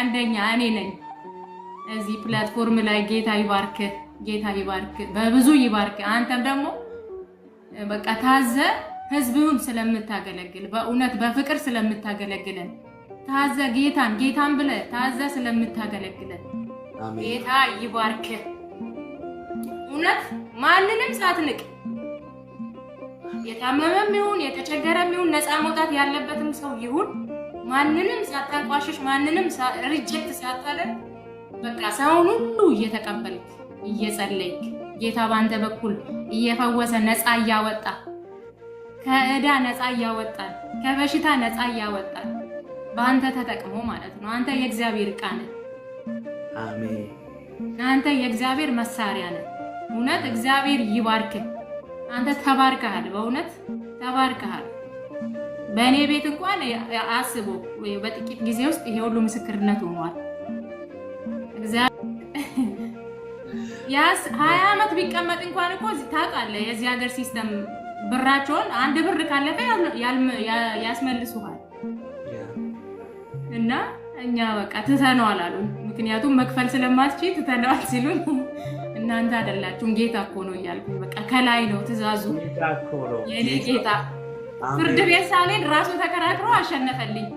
ቀንደኛ እኔ ነኝ። እዚህ ፕላትፎርም ላይ ጌታ ይባርክ፣ ጌታ ይባርክ፣ በብዙ ይባርክ። አንተም ደግሞ በቃ ታዘ ህዝብህን ስለምታገለግል በእውነት በፍቅር ስለምታገለግለን ታዘ ጌታን ብለህ ታዘ ስለምታገለግለን ጌታ ይባርክ። እውነት ማንንም ሳትንቅ የታመመም ይሁን የተቸገረም ይሁን ነፃ መውጣት ያለበትም ሰው ይሁን ማንንም ሳታቋሽሽ ማንንም ሪጀክት ሳታደርግ በቃ ሰውን ሁሉ እየተቀበልክ እየጸለይክ ጌታ ባንተ በኩል እየፈወሰ ነፃ እያወጣ ከዕዳ ነፃ እያወጣ ከበሽታ ነፃ እያወጣ ባንተ ተጠቅሞ ማለት ነው። አንተ የእግዚአብሔር ዕቃ ነህ። አሜን። አንተ የእግዚአብሔር መሳሪያ ነህ። እውነት እግዚአብሔር ይባርክ። አንተ ተባርከሃል፣ በእውነት ተባርከሃል። በእኔ ቤት እንኳን አስቦ በጥቂት ጊዜ ውስጥ ይሄ ሁሉ ምስክርነት ሆኗል። ያስ 20 ዓመት ቢቀመጥ እንኳን እኮ ታውቃለህ የዚህ ሀገር ሲስተም ብራቸውን አንድ ብር ካለፈ ያስመልሱሃል። እና እኛ በቃ ትተነዋል አሉ። ምክንያቱም መክፈል ስለማትችል ትተነዋል ሲሉን እናንተ አይደላችሁም ጌታ እኮ ነው እያልኩኝ በቃ ከላይ ነው ትእዛዙ። የኔ ጌታ ፍርድ ቤት ሳልሄድ ራሱ ተከራክሮ አሸነፈልኝ።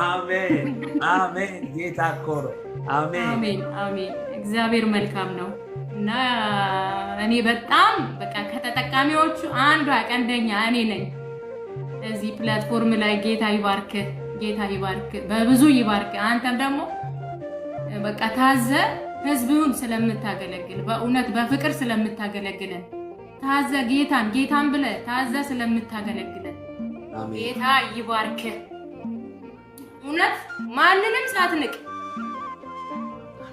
አሜን አሜን። ጌታ እኮ ነው። አሜን አሜን አሜን። እግዚአብሔር መልካም ነው። እና እኔ በጣም በቃ ከተጠቃሚዎቹ አንዷ ቀንደኛ እኔ ነኝ። እዚህ ፕላትፎርም ላይ ጌታ ይባርክ፣ ጌታ ይባርክ፣ በብዙ ይባርክ። አንተም ደግሞ በቃ ታዘ ህዝብህን ስለምታገለግል በእውነት በፍቅር ስለምታገለግለን ታዘ ጌታን ብለህ ታዘ ስለምታገለግለን ጌታ ይባርክ። እውነት ማንንም ሳትንቅ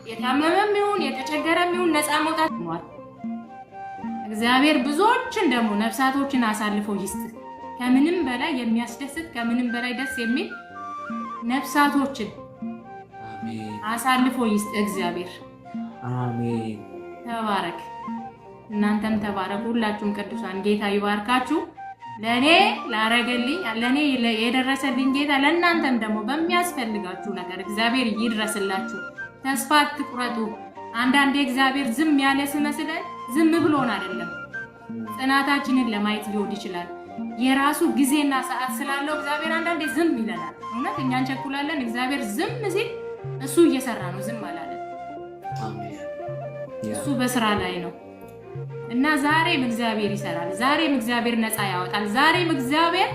የታመመም ይሁን የተቸገረም ይሁን ነፃ መውጣት ነው። እግዚአብሔር ብዙዎችን ደግሞ ነፍሳቶችን አሳልፎ ይስጥ። ከምንም በላይ የሚያስደስት ከምንም በላይ ደስ የሚል ነፍሳቶችን አሳልፎ ይስጥ እግዚአብሔር። አሜን። ተባረክ። እናንተም ተባረኩ። ሁላችሁም ቅዱሳን ጌታ ይባርካችሁ። ለኔ ላረገልኝ ለኔ የደረሰልኝ ጌታ ለእናንተም ደግሞ በሚያስፈልጋችሁ ነገር እግዚአብሔር ይድረስላችሁ። ተስፋ አትቁረጡ። አንዳንዴ እግዚአብሔር ዝም ያለ ሲመስለን ዝም ብሎን አይደለም፣ ጽናታችንን ለማየት ሊሆን ይችላል። የራሱ ጊዜና ሰዓት ስላለው እግዚአብሔር አንዳንዴ ዝም ይለናል። እውነት እኛ እንቸኩላለን። እግዚአብሔር ዝም ሲል እሱ እየሰራ ነው፣ ዝም አላለም። አሜን። እሱ በስራ ላይ ነው እና ዛሬም እግዚአብሔር ይሰራል። ዛሬም እግዚአብሔር ነፃ ያወጣል። ዛሬም እግዚአብሔር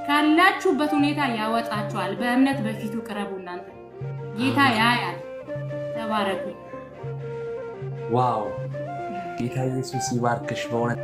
ካላችሁበት ሁኔታ ያወጣችኋል። በእምነት በፊቱ ቅረቡ። እናንተ ጌታ ያያል። ተባረኩ። ዋው! ጌታ ኢየሱስ ይባርክሽ በእውነት